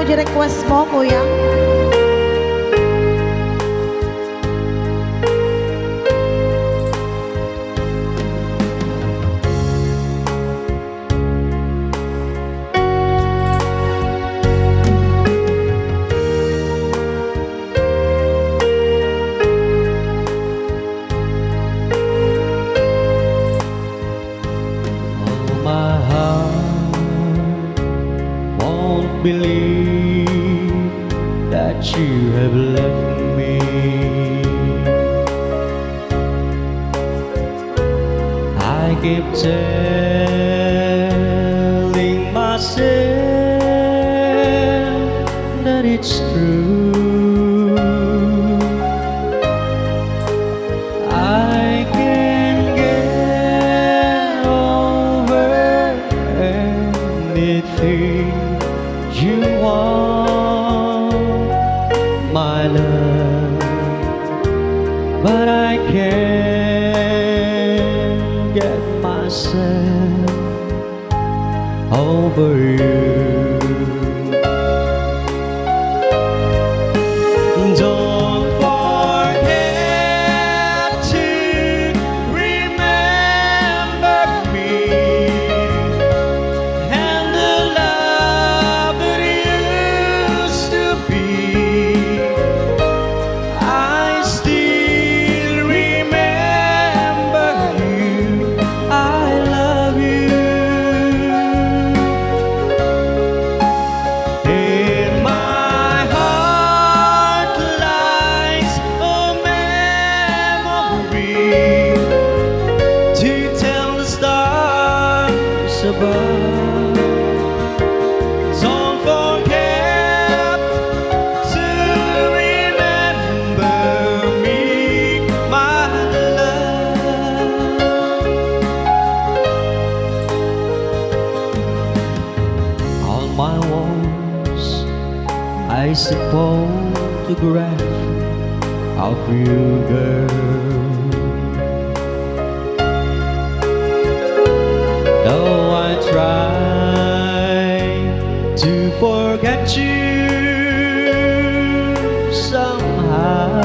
po yung request mo, kuya. My heart won't believe that you have left me. I keep telling myself that it's true. I can get over anything you want, my love, but I can't get myself over you. Don't forget to remember me and the love that used to be. I still remember you. I love you. In my heart lies a memory to tell the stars above. Don't forget to remember me, my love. On my walls I see a photograph of you, girl. Though I try to forget you somehow,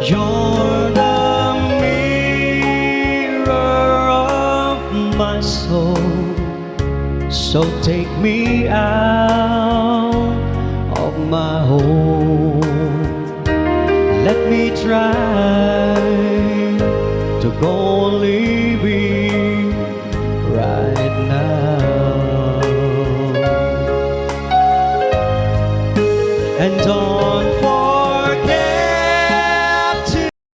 you're the mirror of my soul. So take me out of my home. Let me try to go on living right now. And don't